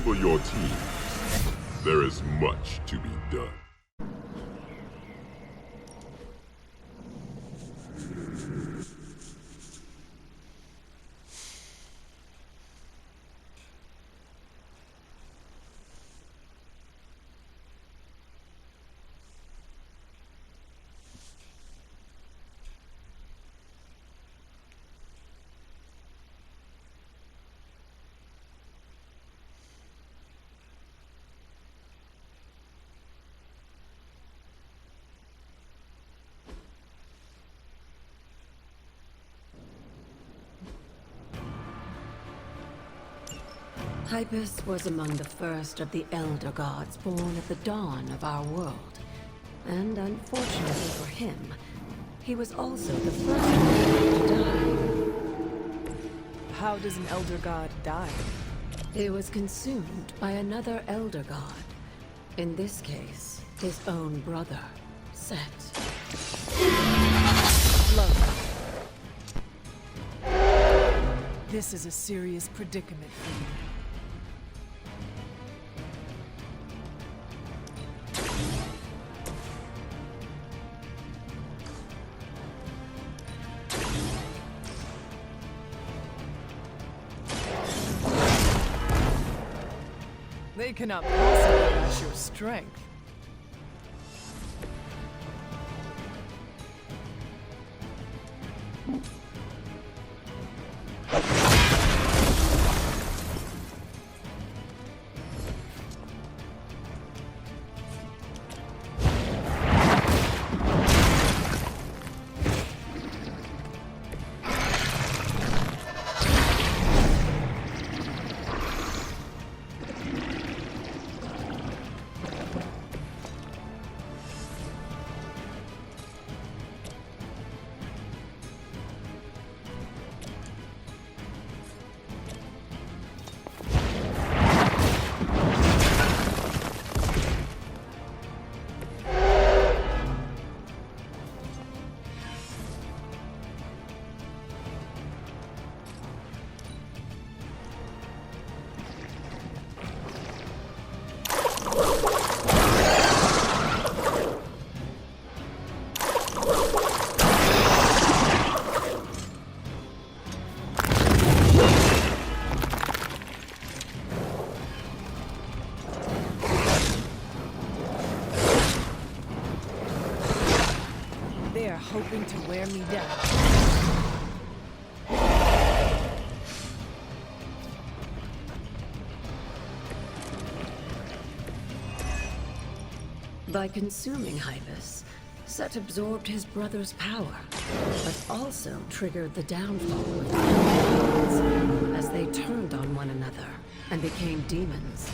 assemble your team. There is much to be done. Hyppus was among the first of the Elder Gods born at the dawn of our world. And unfortunately for him, he was also the first one to die. How does an Elder God die? He was consumed by another Elder God. In this case, his own brother, Set. Love. This is a serious predicament for you. They cannot possibly match your strength. Hoping to wear me down. By consuming Hyppus, Set absorbed his brother's power, but also triggered the downfall of the Elder Gods as they turned on one another and became demons.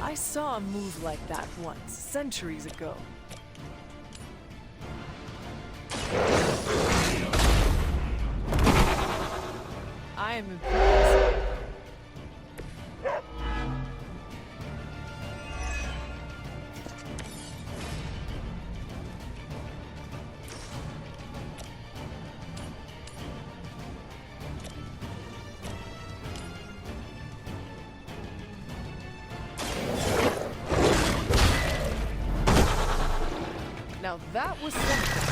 I saw a move like that once, centuries ago. I am impressed. Now that was something.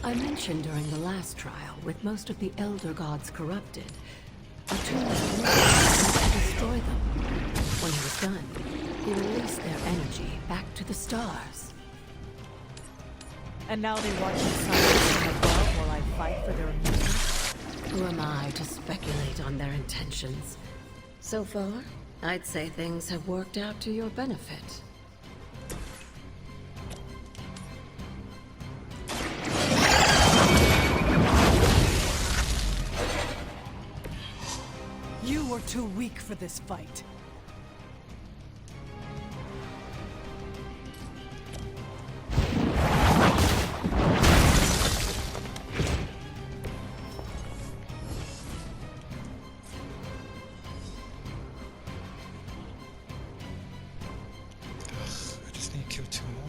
I mentioned during the last trial, with most of the Elder Gods corrupted, a tomb was made to destroy them. When he was done, he released their energy back to the stars. And now they watch the silence from above while I fight for their amusement? Who am I to speculate on their intentions? So far, I'd say things have worked out to your benefit. You were too weak for this fight. I just need to kill 2 more.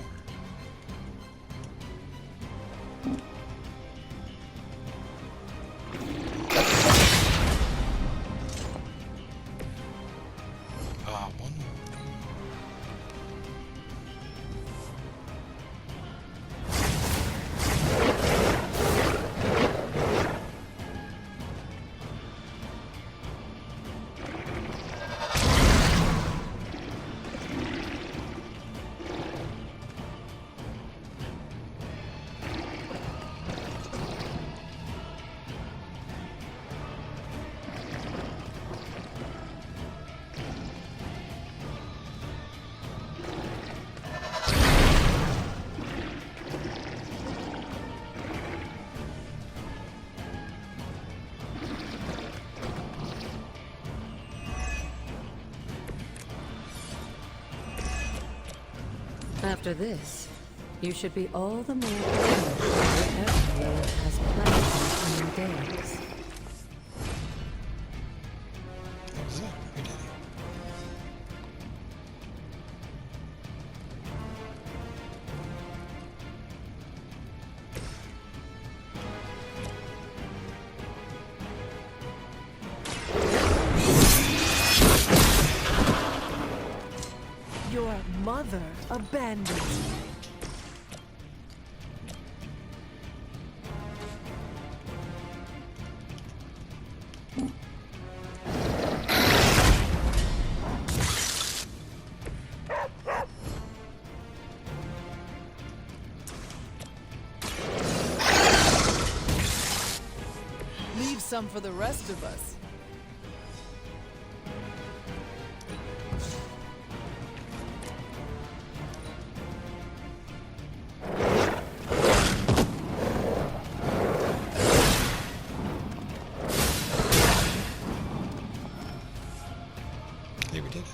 One more. After this, you should be all the more prepared for whatever Lilith has planned in the coming days. That was it. We did it. Your mother abandoned you. Leave some for the rest of us. Yeah, we did it.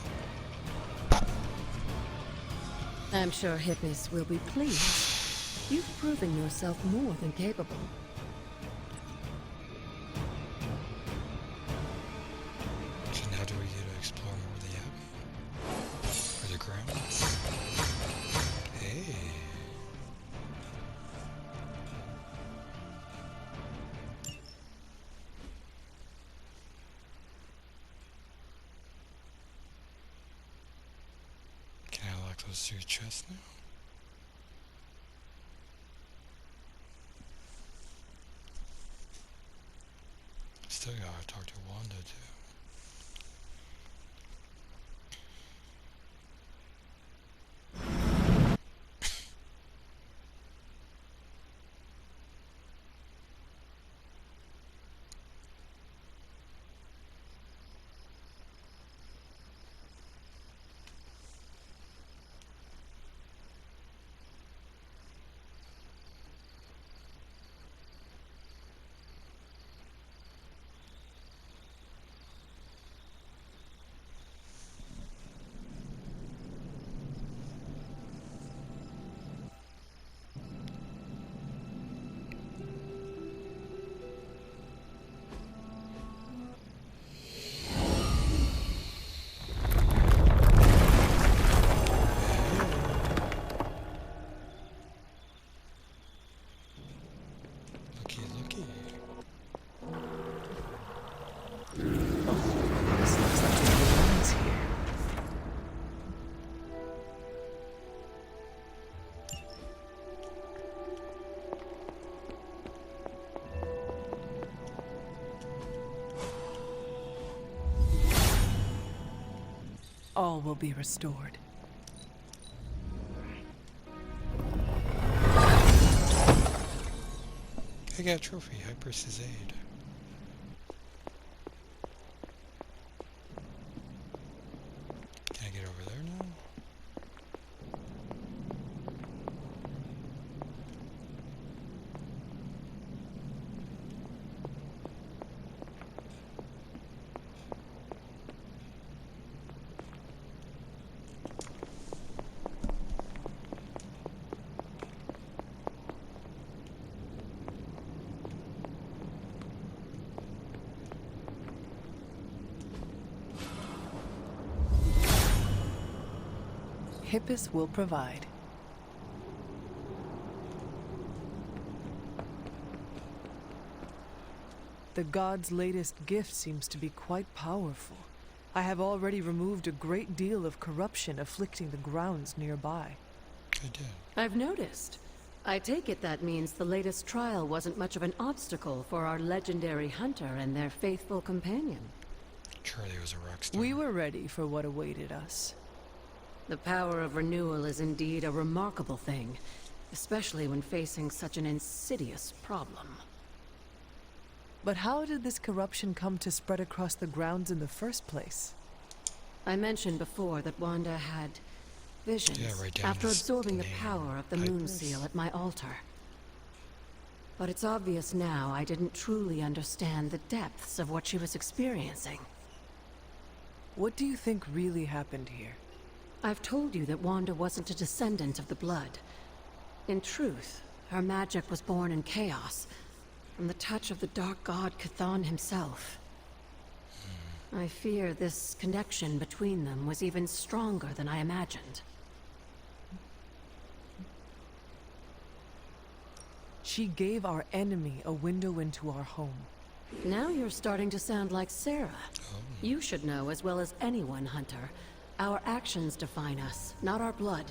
I'm sure Hyppus will be pleased. You've proven yourself more than capable. So now do we get to explore more of the abbey? Or the grounds? Hey. Can I lock those 2 chests now? Still gotta talk to Wanda too. all will be restored. I got a trophy, Hyppus' aid. Can I get over there now? Hyppus will provide. The god's latest gift seems to be quite powerful. I have already removed a great deal of corruption afflicting the grounds nearby. I did. I've noticed. I take it that means the latest trial wasn't much of an obstacle for our legendary hunter and their faithful companion. Charlie was a rock star. We were ready for what awaited us. The power of renewal is indeed a remarkable thing, especially when facing such an insidious problem. But how did this corruption come to spread across the grounds in the first place? I mentioned before that Wanda had visions Yeah, right down after his absorbing the name. power of the moon Hyppus. seal at my altar. But it's obvious now I didn't truly understand the depths of what she was experiencing. What do you think really happened here? I've told you that Wanda wasn't a descendant of the blood. In truth, her magic was born in chaos, from the touch of the dark god Chthon himself. I fear this connection between them was even stronger than I imagined. She gave our enemy a window into our home. Now you're starting to sound like Sarah. Oh. You should know as well as anyone, Hunter. Our actions define us, not our blood.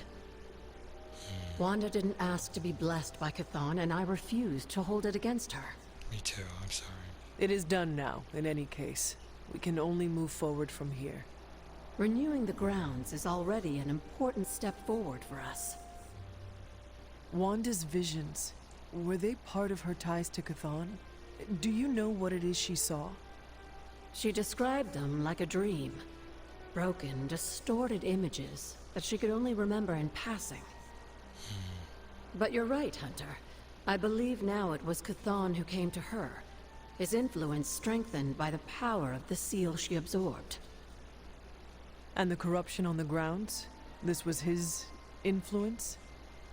Wanda didn't ask to be blessed by Chthon, and I refused to hold it against her. Me too, I'm sorry. It is done now, in any case. We can only move forward from here. Renewing the grounds is already an important step forward for us. Wanda's visions, were they part of her ties to Chthon? Do you know what it is she saw? She described them like a dream. Broken, distorted images that she could only remember in passing. But you're right, Hunter. I believe now it was Chthon who came to her, his influence strengthened by the power of the seal she absorbed. And the corruption on the grounds? This was his influence?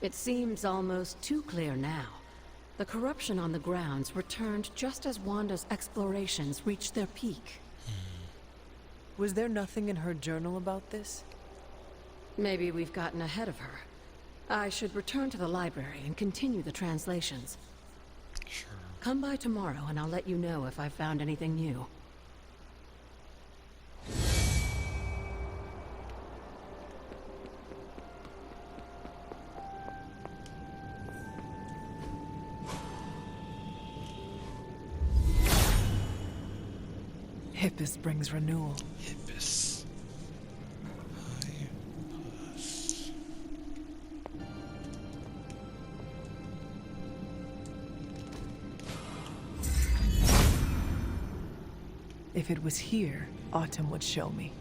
It seems almost too clear now. The corruption on the grounds returned just as Wanda's explorations reached their peak. Was there nothing in her journal about this? Maybe we've gotten ahead of her. I should return to the library and continue the translations. Sure. Come by tomorrow and I'll let you know if I've found anything new. Hyppus brings renewal. Hyppus. Hyppus. If it was here, Autumn would show me.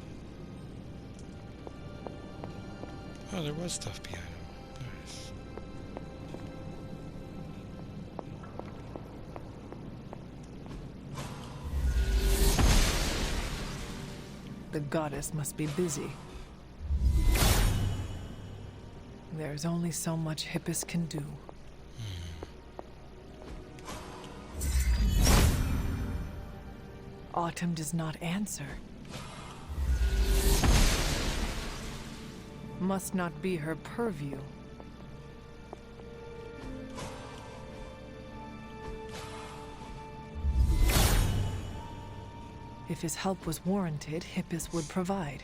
Oh, there was stuff behind him. Nice. The goddess must be busy. There's only so much Hyppus can do. Autumn does not answer. Must not be her purview. If his help was warranted, Hyppus would provide.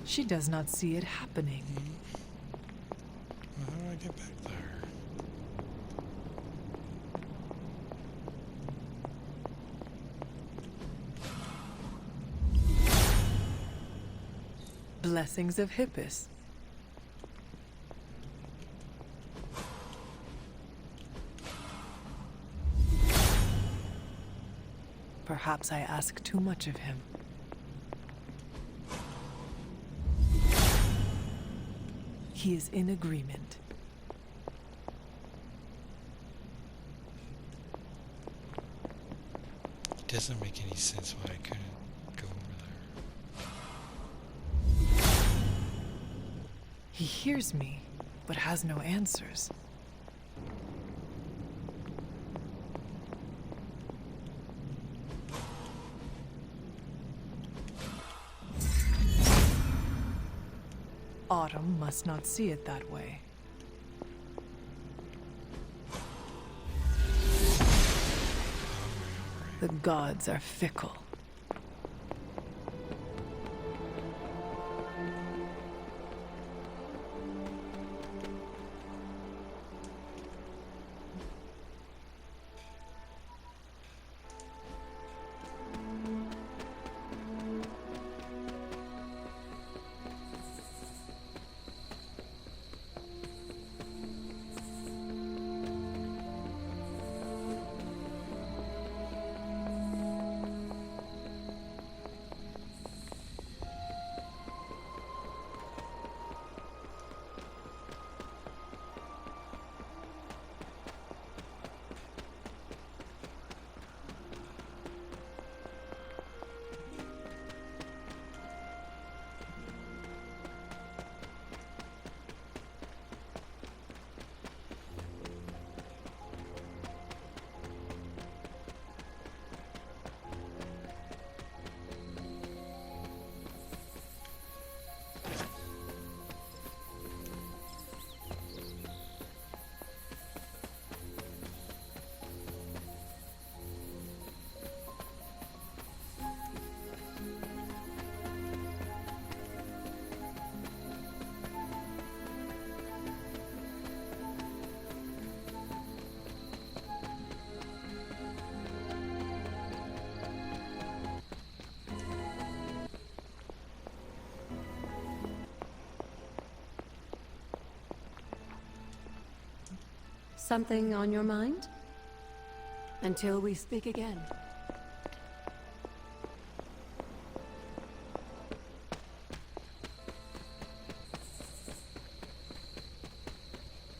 She does not see it happening. Well, how do I get back there? Blessings of Hyppus. Perhaps I ask too much of him. He is in agreement. It doesn't make any sense why I couldn't go over there. He hears me, but has no answers. Autumn must not see it that way. The gods are fickle. Something on your mind? Until we speak again.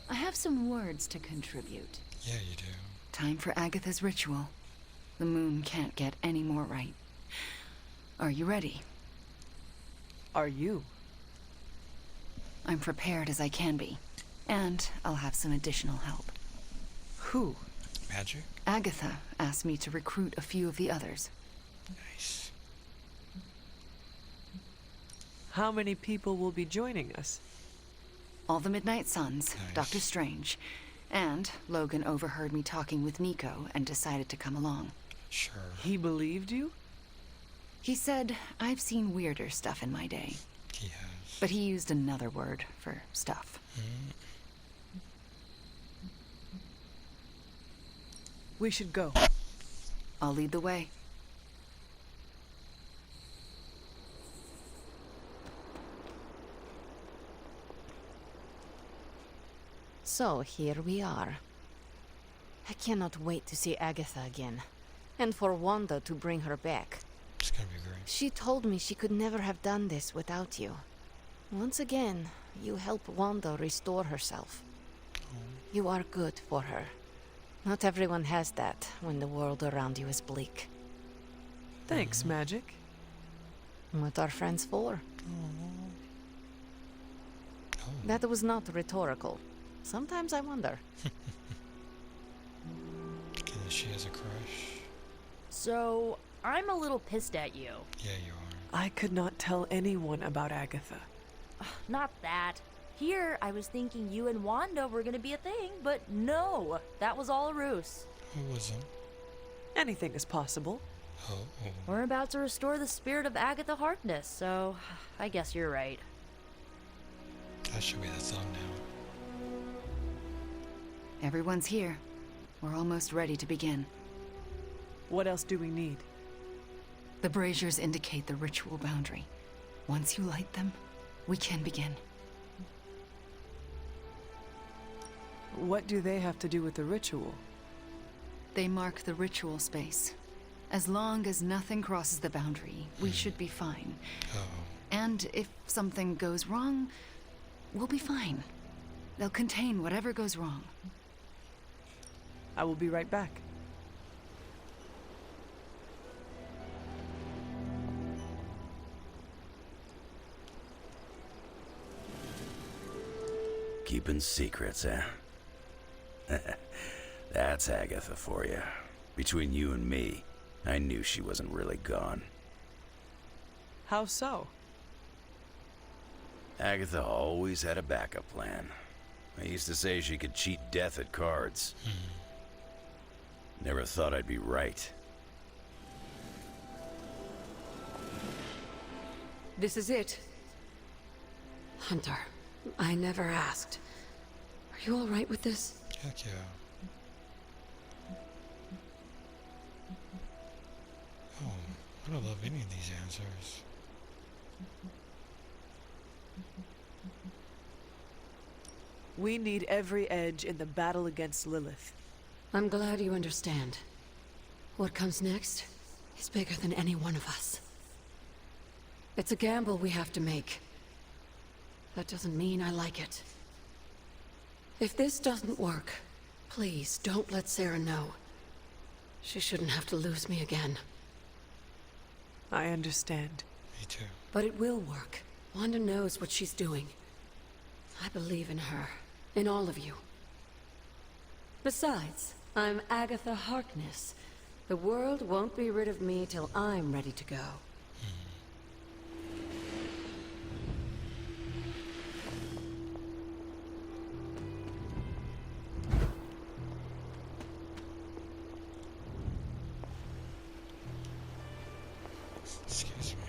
I have some words to contribute. Yeah, you do. Time for Agatha's ritual. The moon can't get any more right. Are you ready? Are you? I'm prepared as I can be. And I'll have some additional help. Who? Magic? Agatha asked me to recruit a few of the others. Nice. How many people will be joining us? All the Midnight Suns, Nice. Dr. Strange, and Logan overheard me talking with Nico and decided to come along. Sure. He believed you? He said, I've seen weirder stuff in my day. He has. But he used another word for stuff. We should go. I'll lead the way. So here we are. I cannot wait to see Agatha again. And for Wanda to bring her back. It's gonna be great. She told me she could never have done this without you. Once again, you help Wanda restore herself. You are good for her. Not everyone has that when the world around you is bleak. Thanks, Magic. What are friends for? Oh. That was not rhetorical. Sometimes I wonder. She has a crush. So, I'm a little pissed at you. Yeah, you are. I could not tell anyone about Agatha. Not that. Here, I was thinking you and Wanda were gonna be a thing, but no. That was all a ruse. Who wasn't? Anything is possible. Oh. We're about to restore the spirit of Agatha Harkness, so I guess you're right. That should be the thumbnail. Everyone's here. We're almost ready to begin. What else do we need? The braziers indicate the ritual boundary. Once you light them, We can begin. What do they have to do with the ritual? They mark the ritual space. As long as nothing crosses the boundary, we should be fine. Oh. And if something goes wrong, we'll be fine. They'll contain whatever goes wrong. I will be right back. Keeping secrets, eh? That's Agatha for you. Between you and me, I knew she wasn't really gone. How so? Agatha always had a backup plan. I used to say she could cheat death at cards. Never thought I'd be right. This is it. Hunter, I never asked. Are you all right with this? Heck yeah. Oh, I don't love any of these answers. We need every edge in the battle against Lilith. I'm glad you understand. What comes next is bigger than any one of us. It's a gamble we have to make. That doesn't mean I like it. If this doesn't work, please don't let Sarah know. She shouldn't have to lose me again. I understand. Me too. But it will work. Wanda knows what she's doing. I believe in her. In all of you. Besides, I'm Agatha Harkness. The world won't be rid of me till I'm ready to go. Excuse me.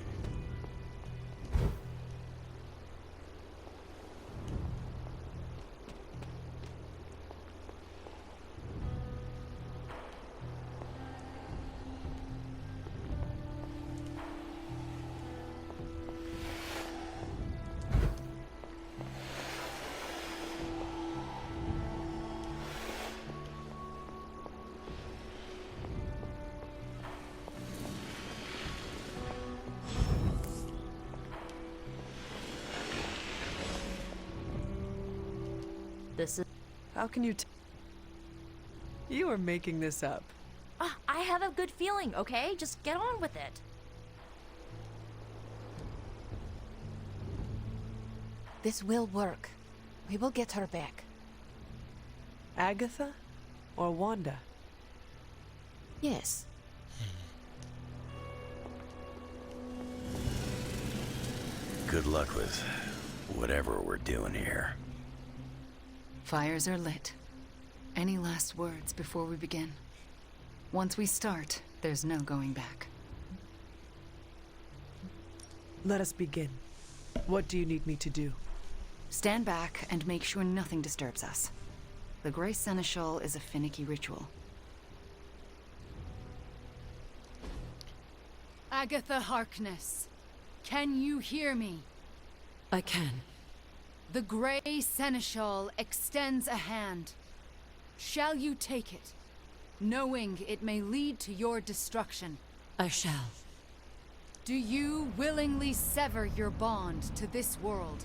This is. How can you You are making this up. I have a good feeling, okay? Just get on with it. This will work. We will get her back. Agatha? Or Wanda? Yes. Good luck with whatever we're doing here. Fires are lit. Any last words before we begin? Once we start, there's no going back. Let us begin. What do you need me to do? Stand back and make sure nothing disturbs us. The Grey Seneschal is a finicky ritual. Agatha Harkness, can you hear me? I can. The Grey Seneschal extends a hand. Shall you take it, knowing it may lead to your destruction? I shall. Do you willingly sever your bond to this world,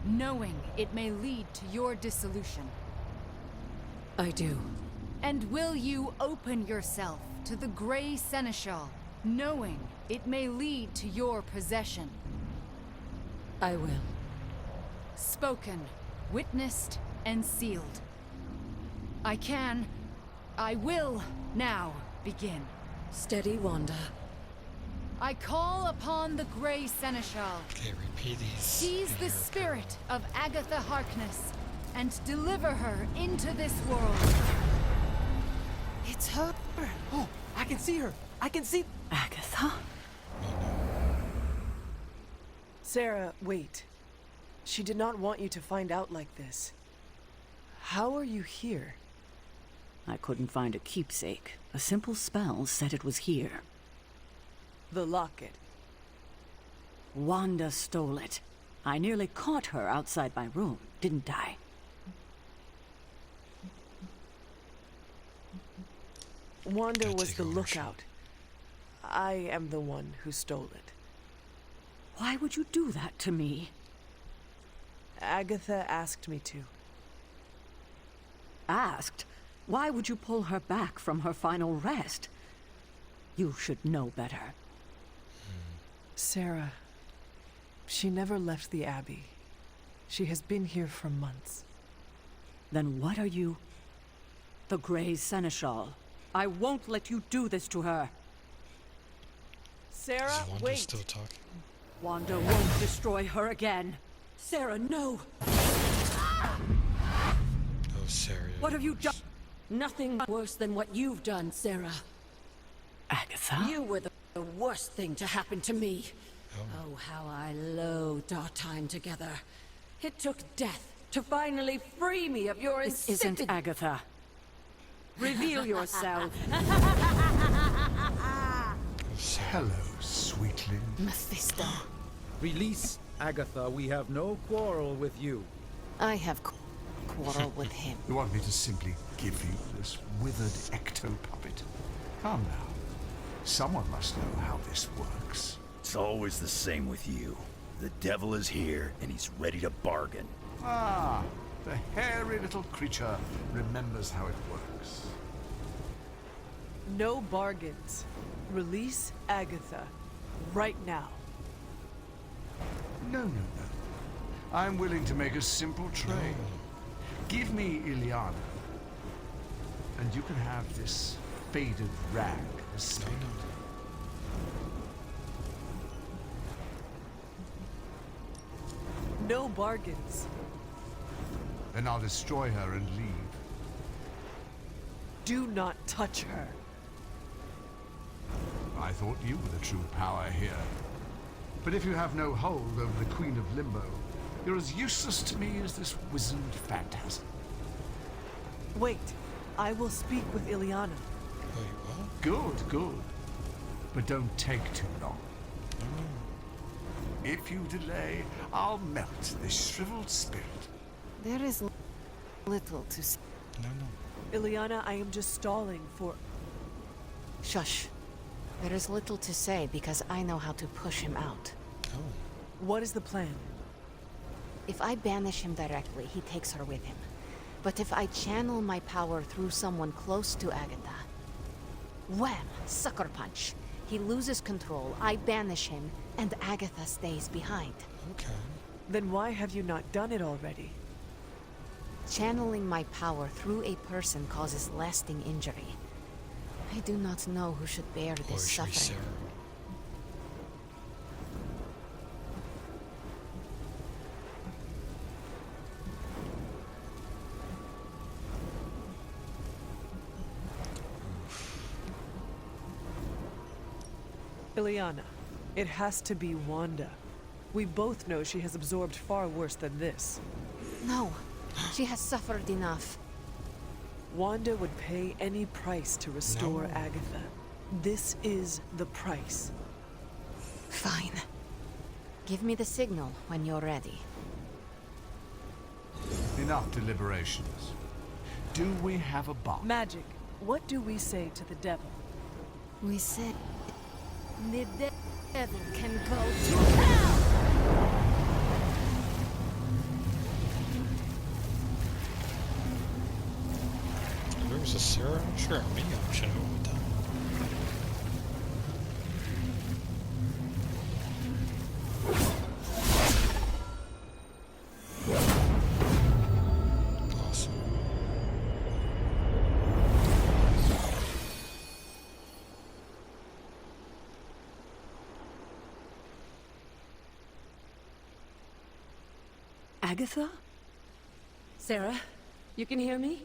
knowing it may lead to your dissolution? I do. And will you open yourself to the Grey Seneschal, knowing it may lead to your possession? I will. Spoken, witnessed, and sealed. I will now begin. Steady, Wanda. I call upon the Grey Seneschal. Okay, repeat these. Seize in the your spirit of Agatha Harkness and deliver her into this world. It's her. Oh, I can see her. I can see... Agatha? Sarah, wait. She did not want you to find out like this. How are you here? I couldn't find a keepsake. A simple spell said it was here. The locket. Wanda stole it. I nearly caught her outside my room, didn't I? Wanda Gotta was take the ownership. lookout. I am the one who stole it. Why would you do that to me? Agatha asked me to. Asked? Why would you pull her back from her final rest? You should know better. Sarah, she never left the Abbey. She has been here for months. Then what are you? The Grey Seneschal. I won't let you do this to her. Sarah, Is Wanda wait! still talking? Wanda won't destroy her again. Sarah, no! Oh, Sarah. What have you done? Nothing worse than what you've done, Sarah. Agatha? You were the worst thing to happen to me. Oh. Oh, how I loathed our time together. It took death to finally free me of your This isn't insipid... Agatha. Reveal yourself. Oh, Sarah. Hello, sweetling. Mephisto. Release Agatha. We have no quarrel with you. I have quarrel with him. You want me to simply give you this withered ecto-puppet? Calm now. Someone must know how this works. It's always the same with you. The devil is here, and he's ready to bargain. Ah, the hairy little creature remembers how it works. No bargains. Release Agatha. Right now. No. I'm willing to make a simple trade. Give me Ileana, and you can have this faded rag estate. No bargains. Then I'll destroy her and leave. Do not touch her. I thought you were the true power here. But if you have no hold over the Queen of Limbo, you're as useless to me as this wizened phantasm. Wait. I will speak with Ileana. Wait, what? Good. But don't take too long. If you delay, I'll melt this shriveled spirit. There is little to say. No. Ileana, I am just stalling for... Shush. There is little to say because I know how to push him out. Oh. What is the plan? If I banish him directly, he takes her with him. But if I channel my power through someone close to Agatha, wham! Sucker punch. He loses control, I banish him, and Agatha stays behind. Okay. Then why have you not done it already? Channeling my power through a person causes lasting injury. I do not know who should bear Or this should be suffering. Sarah. Ileana, it has to be Wanda. We both know she has absorbed far worse than this. No, she has suffered enough. Wanda would pay any price to restore No. Agatha. This is the price. Fine. Give me the signal when you're ready. Enough deliberations. Do we have a bomb? Magic, what do we say to the devil? We said The devil can go to hell! Where was the Sarah? Sure, me option with that. Awesome. Agatha? Sarah, you can hear me?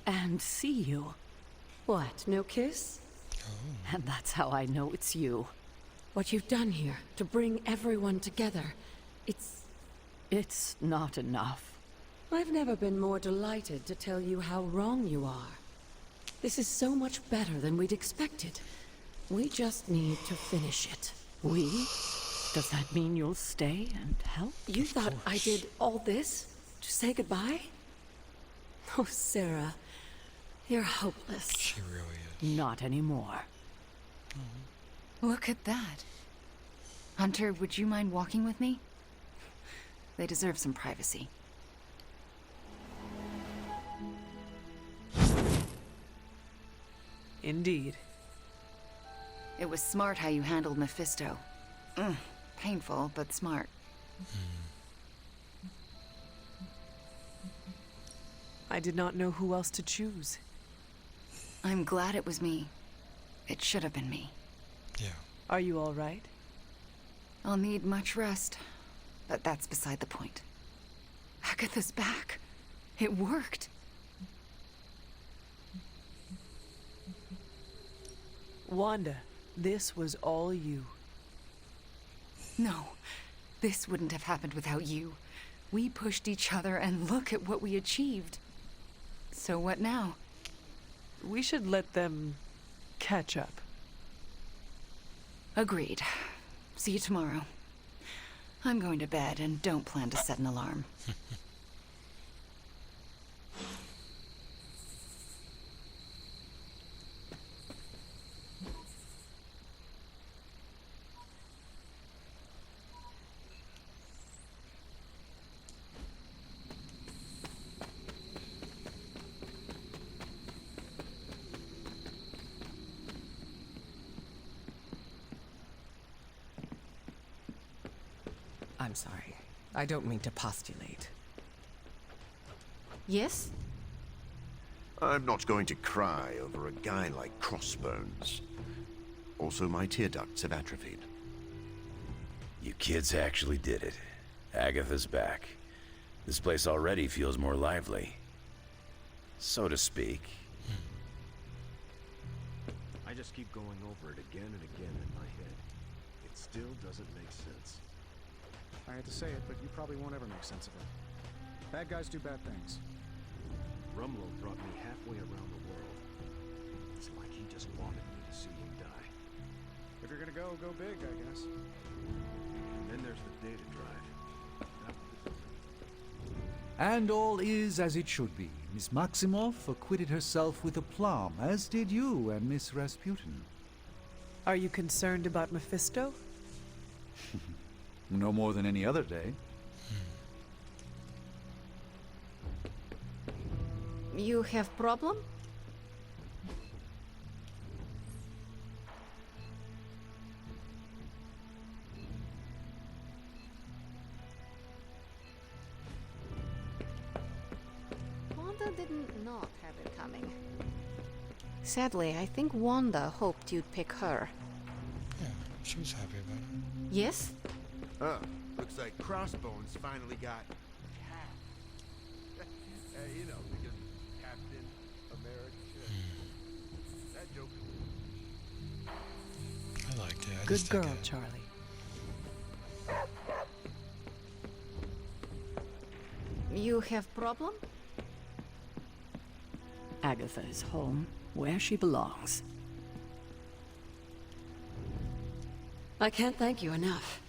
And see you. What, no kiss? And that's how I know it's you. What you've done here, to bring everyone together, It's not enough. I've never been more delighted to tell you how wrong you are. This is so much better than we'd expected. We just need to finish it. We? Does that mean you'll stay and help? You thought I did all this to say goodbye? Oh, Sarah, you're hopeless. She really is. Not anymore. Look at that. Hunter, would you mind walking with me? They deserve some privacy. Indeed. It was smart how you handled Mephisto. Painful, but smart. I did not know who else to choose. I'm glad it was me. It should have been me. Yeah. Are you all right? I'll need much rest, but that's beside the point. Agatha's back. It worked. Wanda, this was all you. No, this wouldn't have happened without you. We pushed each other, and look at what we achieved. So what now? We should let them catch up. Agreed. See you tomorrow. I'm going to bed and don't plan to set an alarm. I'm sorry. I don't mean to postulate. Yes? I'm not going to cry over a guy like Crossbones. Also, my tear ducts have atrophied. You kids actually did it. Agatha's back. This place already feels more lively. So to speak. I just keep going over it again and again in my head. It still doesn't make sense. I hate to say it, but you probably won't ever make sense of it. Bad guys do bad things. Rumlow brought me halfway around the world. It's like he just wanted me to see him die. If you're gonna go, go big, I guess. And then there's the data drive. And all is as it should be. Miss Maximoff acquitted herself with aplomb, as did you and Miss Rasputin. Are you concerned about Mephisto? No more than any other day. You have problem? Wanda didn't not have it coming. Sadly, I think Wanda hoped you'd pick her. Yeah, she was happy about it. Yes? Looks like Crossbones finally got capped. You know, because Captain America. That joke. I liked it. I Good just didn't girl, get it. Charlie. You have problem? Agatha is home, where she belongs. I can't thank you enough.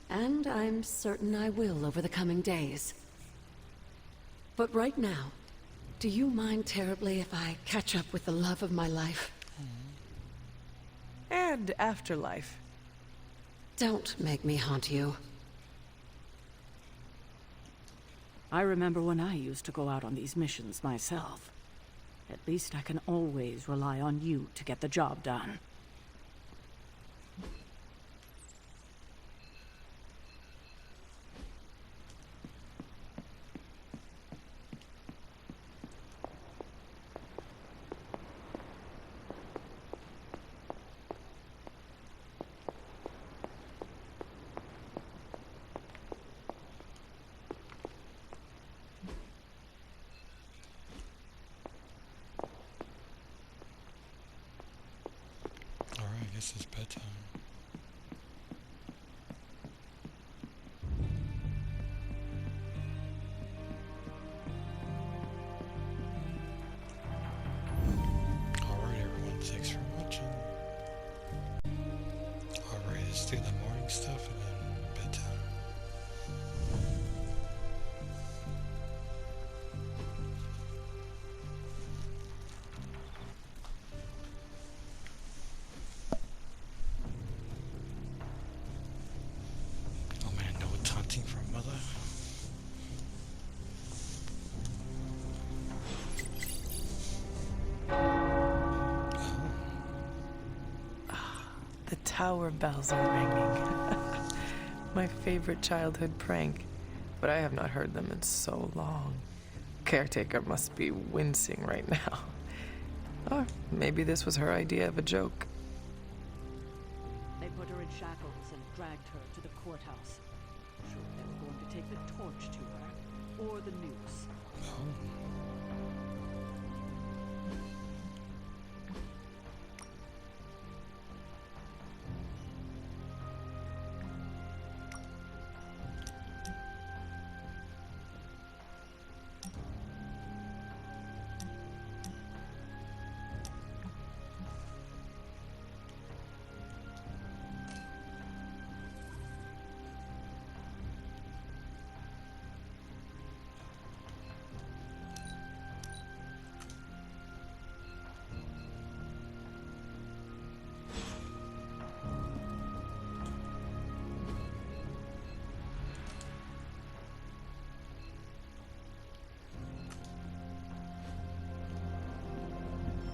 And I'm certain I will over the coming days. But right now, do you mind terribly if I catch up with the love of my life? And afterlife. Don't make me haunt you. I remember when I used to go out on these missions myself. At least I can always rely on you to get the job done. Alright, I guess it's bedtime. Alright everyone, thanks for watching. Alright, let's do the morning stuff and then The tower bells are ringing. My favorite childhood prank, but I have not heard them in so long. Caretaker must be wincing right now. Or maybe this was her idea of a joke. They put her in shackles and dragged her to the courthouse. Sure, they were going to take the torch to her, or the noose.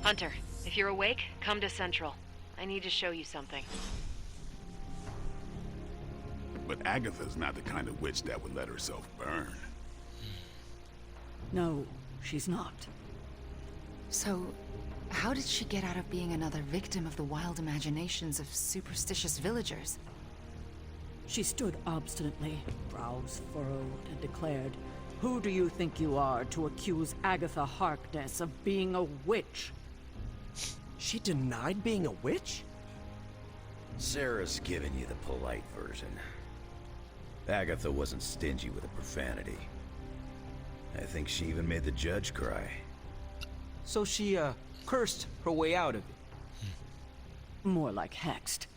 Hunter, if you're awake, come to Central. I need to show you something. But Agatha's not the kind of witch that would let herself burn. No, she's not. So, how did she get out of being another victim of the wild imaginations of superstitious villagers? She stood obstinately, brows furrowed, and declared, "Who do you think you are to accuse Agatha Harkness of being a witch?" She denied being a witch? Sarah's giving you the polite version. Agatha wasn't stingy with the profanity. I think she even made the judge cry. So she, cursed her way out of it? More like hexed.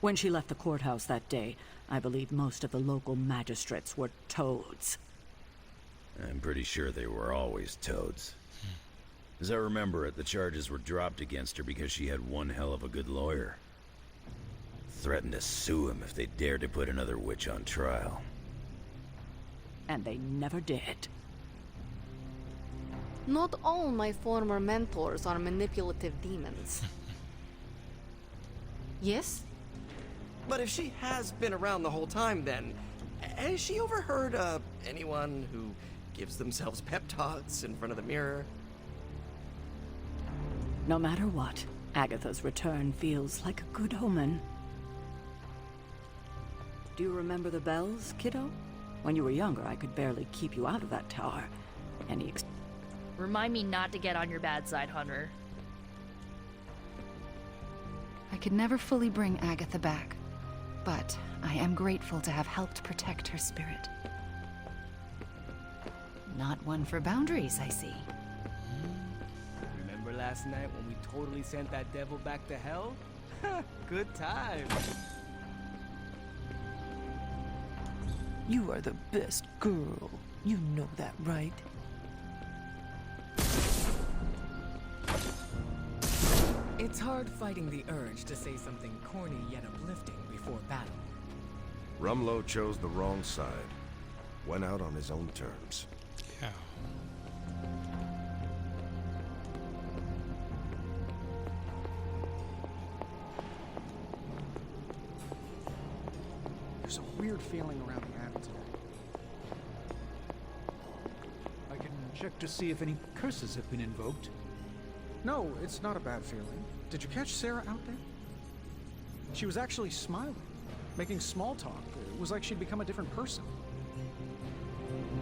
When she left the courthouse that day, I believe most of the local magistrates were toads. I'm pretty sure they were always toads. As I remember it, the charges were dropped against her because she had one hell of a good lawyer. Threatened to sue him if they dared to put another witch on trial. And they never did. Not all my former mentors are manipulative demons. Yes? But if she has been around the whole time, then has she overheard, anyone who gives themselves pep talks in front of the mirror? No matter what, Agatha's return feels like a good omen. Do you remember the bells, kiddo? When you were younger, I could barely keep you out of that tower. Remind me not to get on your bad side, Hunter. I could never fully bring Agatha back, but I am grateful to have helped protect her spirit. Not one for boundaries, I see. Remember last night when we totally sent that devil back to hell? Good time. You are the best girl. You know that, right? It's hard fighting the urge to say something corny yet uplifting before battle. Rumlow chose the wrong side. Went out on his own terms. Yeah. There's a weird feeling around the Abbey today. I can check to see if any curses have been invoked. No, it's not a bad feeling. Did you catch Sarah out there? She was actually smiling, making small talk. It was like she'd become a different person.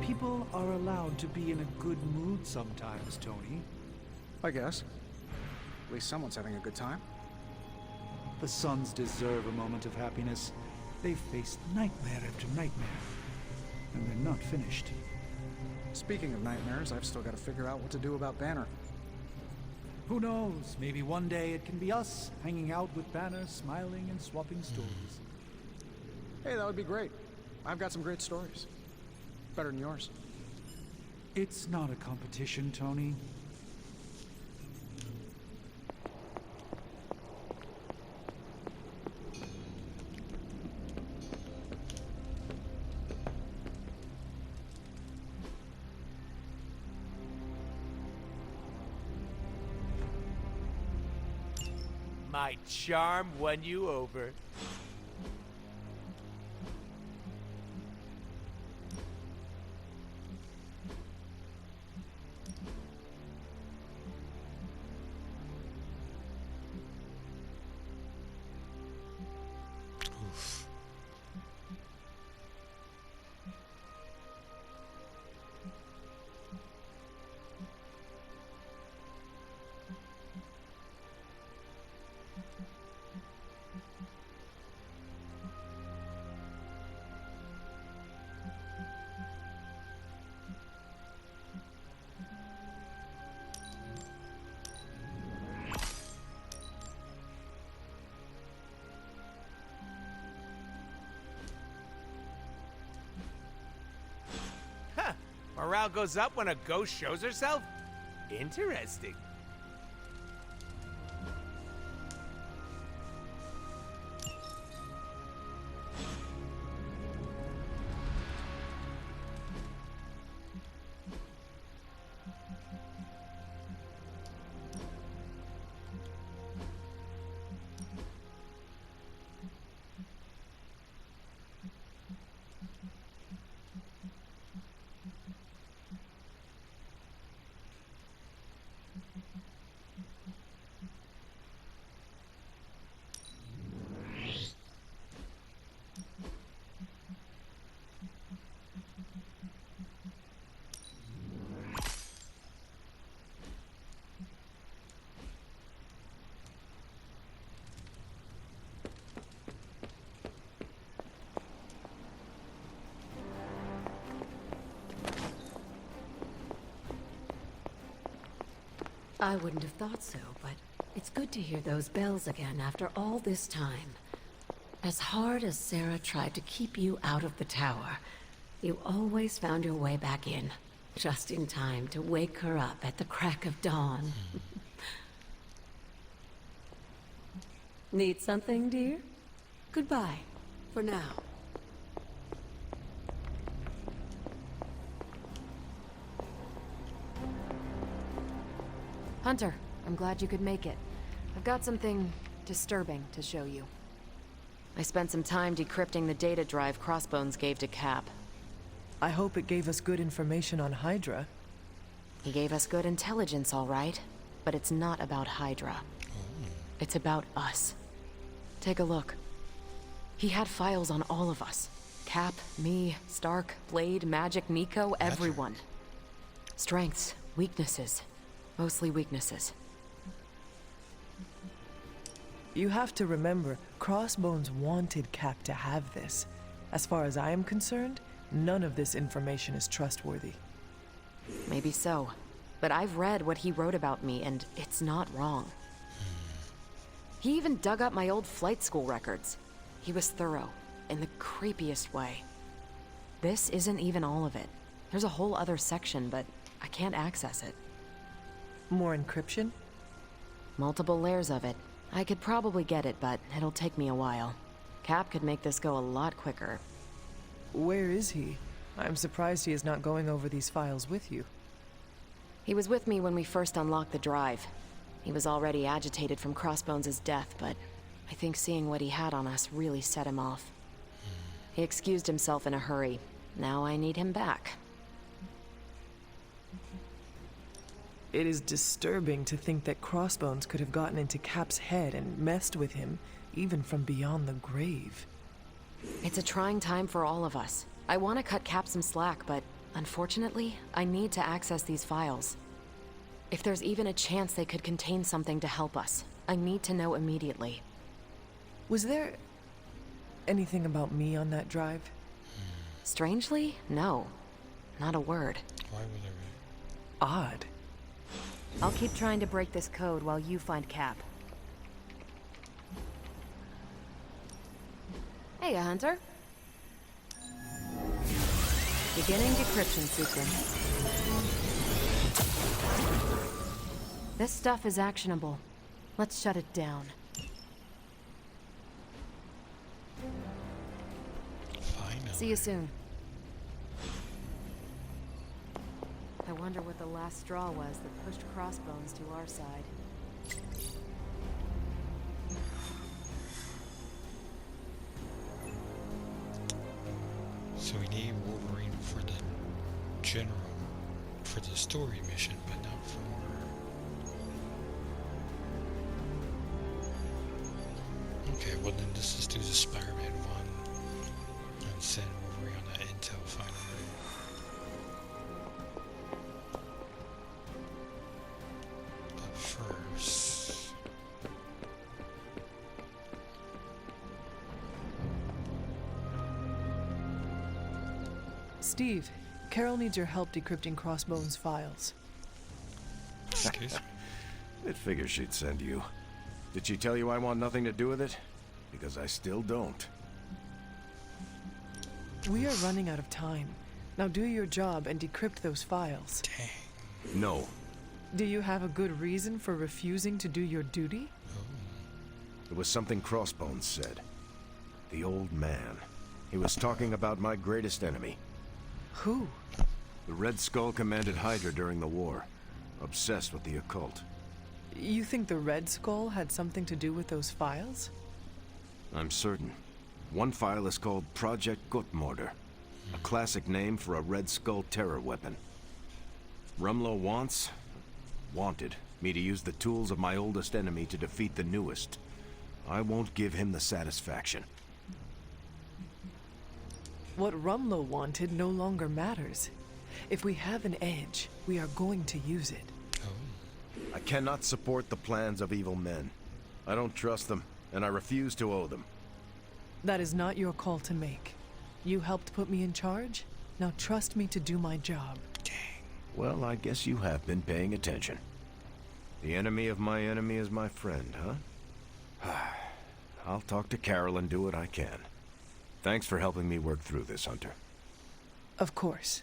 People are allowed to be in a good mood sometimes, Tony. I guess. At least someone's having a good time. The Sons deserve a moment of happiness. They've faced nightmare after nightmare, and they're not finished. Speaking of nightmares, I've still got to figure out what to do about Banner. Who knows? Maybe one day it can be us, hanging out with Banner, smiling and swapping stories. Hey, that would be great. I've got some great stories. Better than yours. It's not a competition, Tony. My charm won you over. Morale goes up when a ghost shows herself? Interesting. I wouldn't have thought so, but it's good to hear those bells again after all this time. As hard as Sarah tried to keep you out of the tower, you always found your way back in, just in time to wake her up at the crack of dawn. Need something, dear? Goodbye, for now. Hunter, I'm glad you could make it. I've got something disturbing to show you. I spent some time decrypting the data drive Crossbones gave to Cap. I hope it gave us good information on Hydra. He gave us good intelligence, all right. But it's not about Hydra. It's about us. Take a look. He had files on all of us. Cap, me, Stark, Blade, Magic, Nico, everyone. Strengths, weaknesses. Mostly weaknesses. You have to remember, Crossbones wanted Cap to have this. As far as I am concerned, none of this information is trustworthy. Maybe so. But I've read what he wrote about me, and it's not wrong. He even dug up my old flight school records. He was thorough, in the creepiest way. This isn't even all of it. There's a whole other section, but I can't access it. More encryption? Multiple layers of it. I could probably get it, but it'll take me a while. Cap could make this go a lot quicker. Where is he? I'm surprised he is not going over these files with you. He was with me when we first unlocked the drive. He was already agitated from Crossbones' death, but I think seeing what he had on us really set him off. He excused himself in a hurry. Now I need him back. It is disturbing to think that Crossbones could have gotten into Cap's head and messed with him, even from beyond the grave. It's a trying time for all of us. I want to cut Cap some slack, but unfortunately, I need to access these files. If there's even a chance they could contain something to help us, I need to know immediately. Was there anything about me on that drive? Strangely, no. Not a word. Why would there be? Odd. I'll keep trying to break this code while you find Cap. Hey, Hunter. Beginning decryption sequence. This stuff is actionable. Let's shut it down. Finally. See you soon. I wonder what the last straw was that pushed Crossbones to our side. for the general, for the story mission, but not for... Okay, well then let's just do the Spider-Man one and send Wolverine on that intel finally. But first... Steve, Carol needs your help decrypting Crossbones' files. Excuse me? It figures she'd send you. Did she tell you I want nothing to do with it? Because I still don't. We are running out of time. Now do your job and decrypt those files. Dang. No. Do you have a good reason for refusing to do your duty? It was something Crossbones said. The old man. He was talking about my greatest enemy. Who? The Red Skull commanded Hydra during the war. Obsessed with the occult. You think the Red Skull had something to do with those files? I'm certain. One file is called Project Gutmorder, a classic name for a Red Skull terror weapon. Rumlow wanted me to use the tools of my oldest enemy to defeat the newest. I won't give him the satisfaction. What Rumlow wanted no longer matters. If we have an edge, we are going to use it. I cannot support the plans of evil men. I don't trust them, and I refuse to owe them. That is not your call to make. You helped put me in charge. Now trust me to do my job. Well, I guess you have been paying attention. The enemy of my enemy is my friend, huh? I'll talk to Carol and do what I can. Thanks for helping me work through this, Hunter. Of course.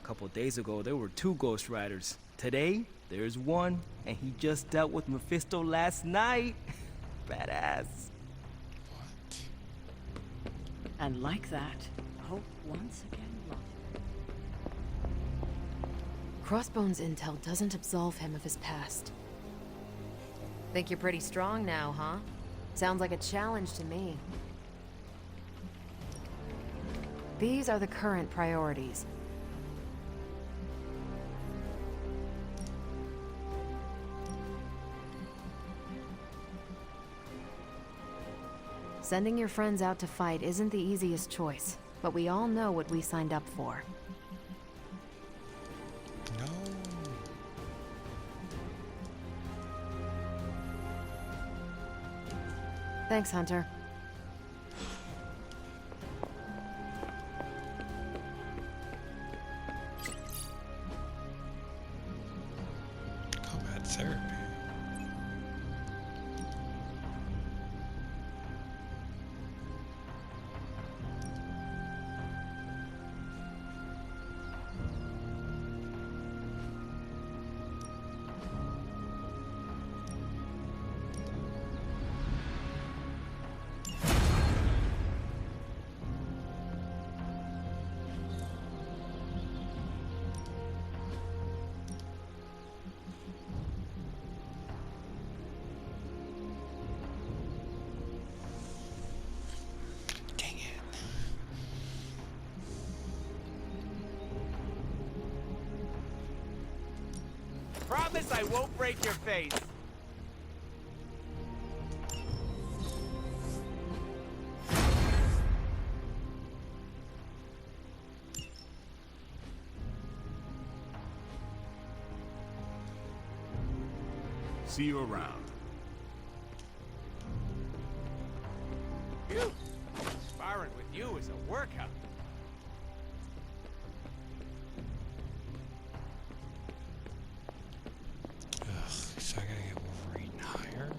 A couple days ago, there were 2 Ghost Riders. Today, there's 1, and he just dealt with Mephisto last night. Badass. And like that, hope once again lost. Crossbones' intel doesn't absolve him of his past. Think you're pretty strong now, huh? Sounds like a challenge to me. These are the current priorities. Sending your friends out to fight isn't the easiest choice, but we all know what we signed up for. No. Thanks, Hunter. Combat therapy. Promise I won't break your face. See you around. Phew. Sparring with you is a workout. So I gotta get Wolverine higher.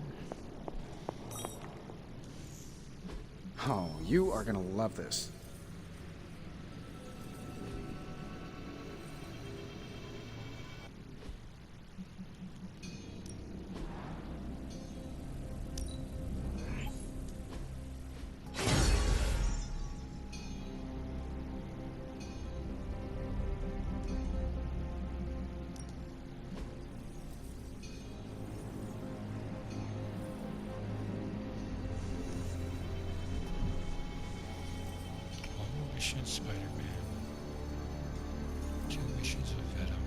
Oh, you are gonna love this. mission, Spider-Man. 2 missions with Venom.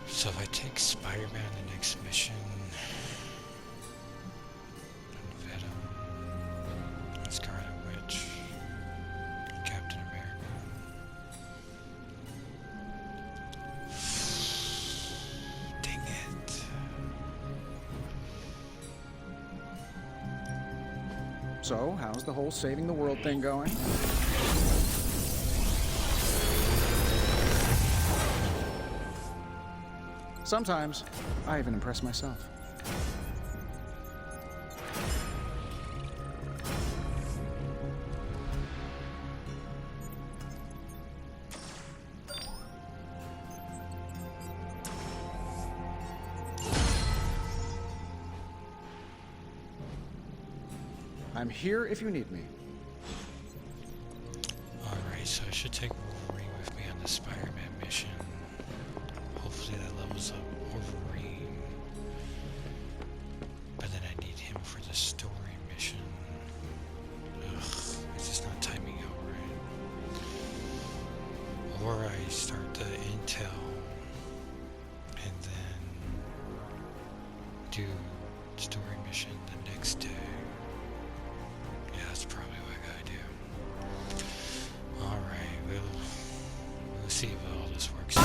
So if I take Spider-Man the next mission, and Venom, and Scarlet Witch, and Captain America. Dang it. So, how's the whole saving the world thing going? Sometimes, I even impress myself. I'm here if you need me. Alright, so I should take Wolverine with me on the Spider-Man mission. Hopefully that levels up Wolverine. But then I need him for the story mission. Ugh, it's just not timing out right. Or I start the intel and then do story mission the next day. Yeah, that's probably what I gotta do. Alright, we'll see if all this works.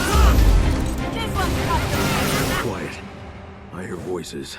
Quiet. I hear voices.